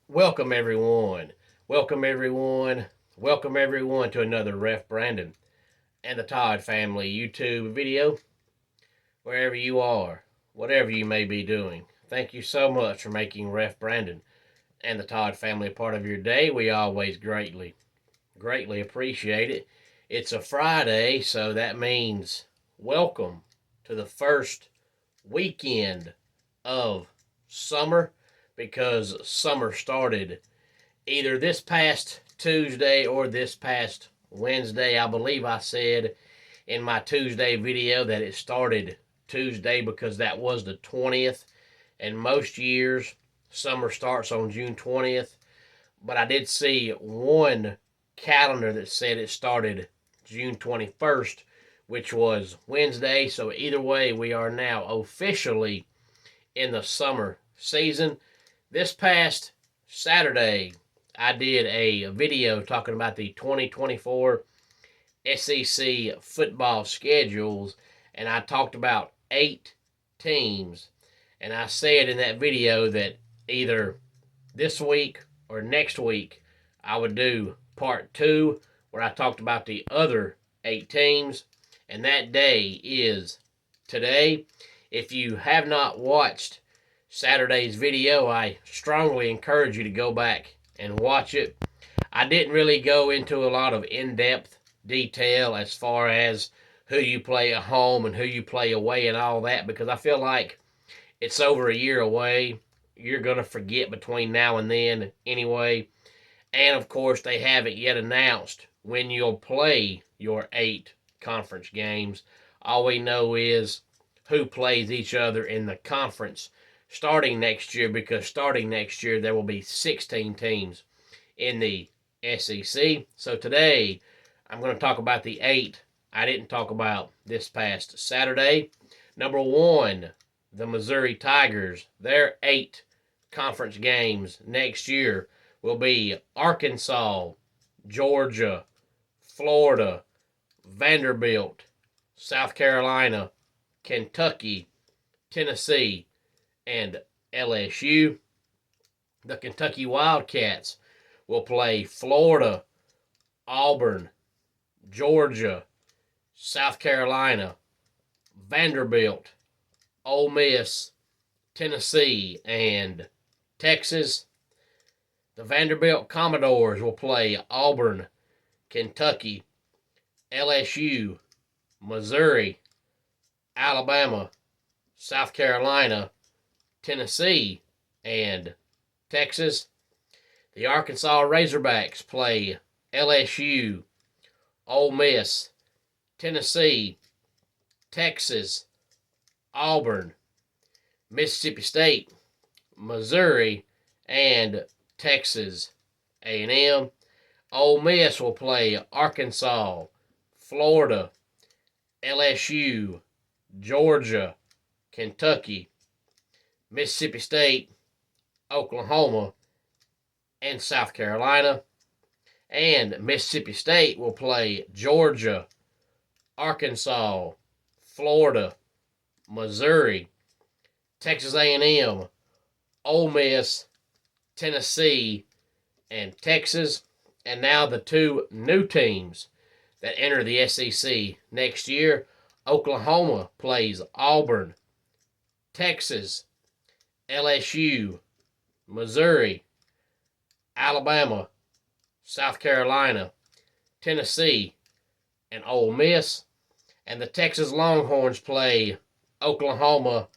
Welcome everyone. Welcome everyone. Welcome everyone to another Ref Brandon and the Todd family YouTube video. Wherever you are, whatever you may be doing, thank you so much for making Ref Brandon and the Todd family a part of your day. We always greatly appreciate it. It's a Friday, so that means welcome to the first weekend of summer because summer started either this past Tuesday or this past Wednesday. I believe I said in my Tuesday video that it started Tuesday because that was the 20th, and most years summer starts on June 20th. But I did see one calendar that said it started June 21st, which was Wednesday. So either way, we are now officially in the summer season. This past Saturday, I did a video talking about the 2024 SEC football schedules, and I talked about 8 teams. And I said in that video that either this week or next week I would do part 2 where I talked about the other 8 teams, and that day is today. If you have not watched Saturday's video, I strongly encourage you to go back and watch it. I didn't really go into a lot of in-depth detail as far as who you play at home and who you play away and all that, because I feel like it's over a year away. You're going to forget between now and then anyway. And of course, they haven't yet announced when you'll play your 8 conference games. All we know is who plays each other in the conference starting next year, because starting next year there will be 16 teams in the SEC. So today I'm going to talk about the 8 I didn't talk about this past Saturday. Number 1, the Missouri Tigers. Their 8 conference games next year will be Arkansas, Georgia, Florida, Vanderbilt, South Carolina, Kentucky, Tennessee, and LSU. The Kentucky Wildcats will play Florida, Auburn, Georgia, South Carolina, Vanderbilt, Ole Miss, Tennessee, and Texas. The Vanderbilt Commodores will play Auburn, Kentucky, LSU, Missouri, Alabama, South Carolina, Tennessee, and Texas. The Arkansas Razorbacks play LSU, Ole Miss, Tennessee, Texas, Auburn, Mississippi State, Missouri, and Texas A&M. Ole Miss will play Arkansas, Florida, LSU, Georgia, Kentucky, Mississippi State, Oklahoma, and South Carolina. And Mississippi State will play Georgia, Arkansas, Florida, Missouri, Texas A&M, Ole Miss, Tennessee, and Texas. And now the 2 new teams that enter the SEC next year. Oklahoma plays Auburn, Texas, LSU, Missouri, Alabama, South Carolina, Tennessee, and Ole Miss. And the Texas Longhorns play Oklahoma,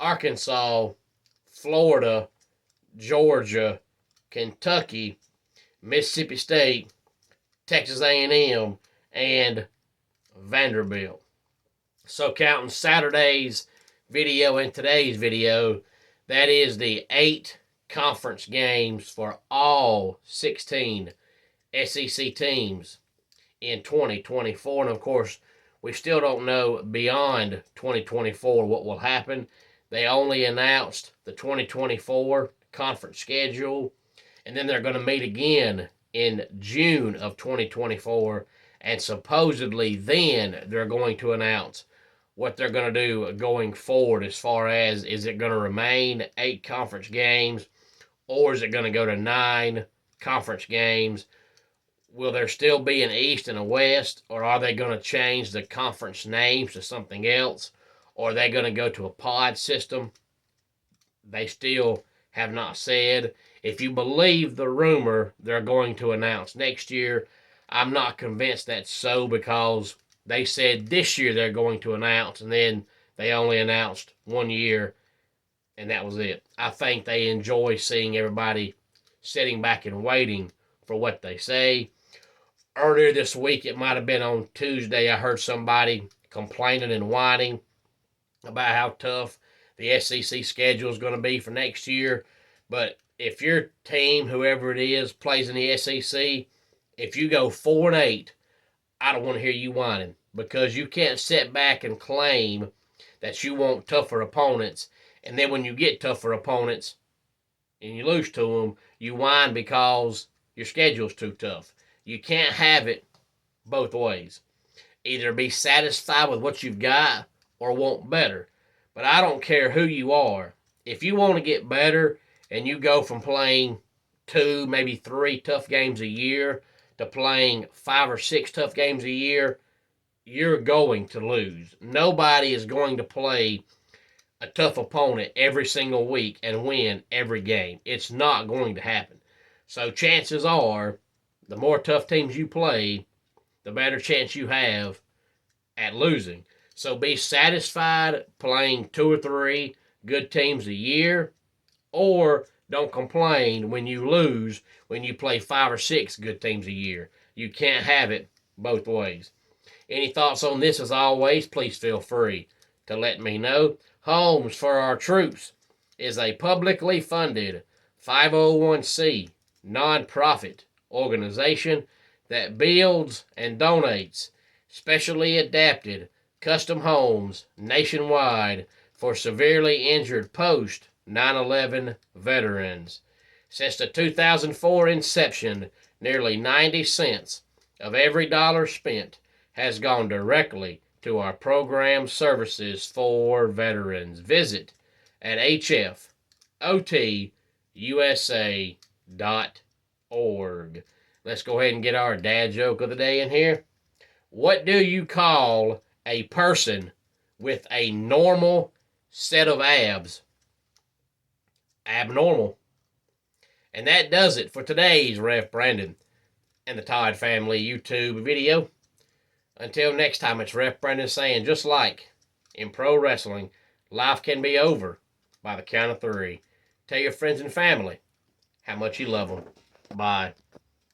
Arkansas, Florida, Georgia, Kentucky, Mississippi State, Texas A&M, and Vanderbilt. So counting Saturday's video and today's video, that is the 8 conference games for all 16 SEC teams in 2024. And of course, we still don't know beyond 2024 what will happen. They only announced the 2024 conference schedule, and then they're going to meet again in June of 2024, and supposedly then they're going to announce what they're going to do going forward, as far as is it going to remain 8 conference games, or is it going to go to 9 conference games? Will there still be an East and a West, or are they going to change the conference names to something else? Or are they going to go to a pod system? They still have not said. If you believe the rumor they're going to announce next year, I'm not convinced that's so, because they said this year they're going to announce, and then they only announced 1 year, and that was it. I think they enjoy seeing everybody sitting back and waiting for what they say. Earlier this week, it might have been on Tuesday, I heard somebody complaining and whining about how tough the SEC schedule is going to be for next year. But if your team, whoever it is, plays in the SEC, if you go 4-8, I don't want to hear you whining, because you can't sit back and claim that you want tougher opponents, and then when you get tougher opponents and you lose to them, you whine because your schedule's too tough. You can't have it both ways. Either be satisfied with what you've got or want better. But I don't care who you are. If you want to get better and you go from playing 2, maybe 3 tough games a year to playing 5 or 6 tough games a year, you're going to lose. Nobody is going to play a tough opponent every single week and win every game. It's not going to happen. So chances are, the more tough teams you play, the better chance you have at losing. So be satisfied playing 2 or 3 good teams a year, or don't complain when you lose when you play 5 or 6 good teams a year. You can't have it both ways. Any thoughts on this? As always, please feel free to let me know. Homes for Our Troops is a publicly funded 501c nonprofit organization that builds and donates specially adapted custom homes nationwide for severely injured post 9/11 veterans. Since the 2004 inception, nearly 90 cents of every dollar spent has gone directly to our program services for veterans. Visit at hfotusa.org. Let's go ahead and get our dad joke of the day in here. What do you call a person with a normal set of abs? Abnormal. And that does it for today's Ref Brandon and the Todd Family YouTube video. Until next time, it's Ref Brandon saying, just like in pro wrestling, life can be over by the count of 3. Tell your friends and family how much you love them. Bye.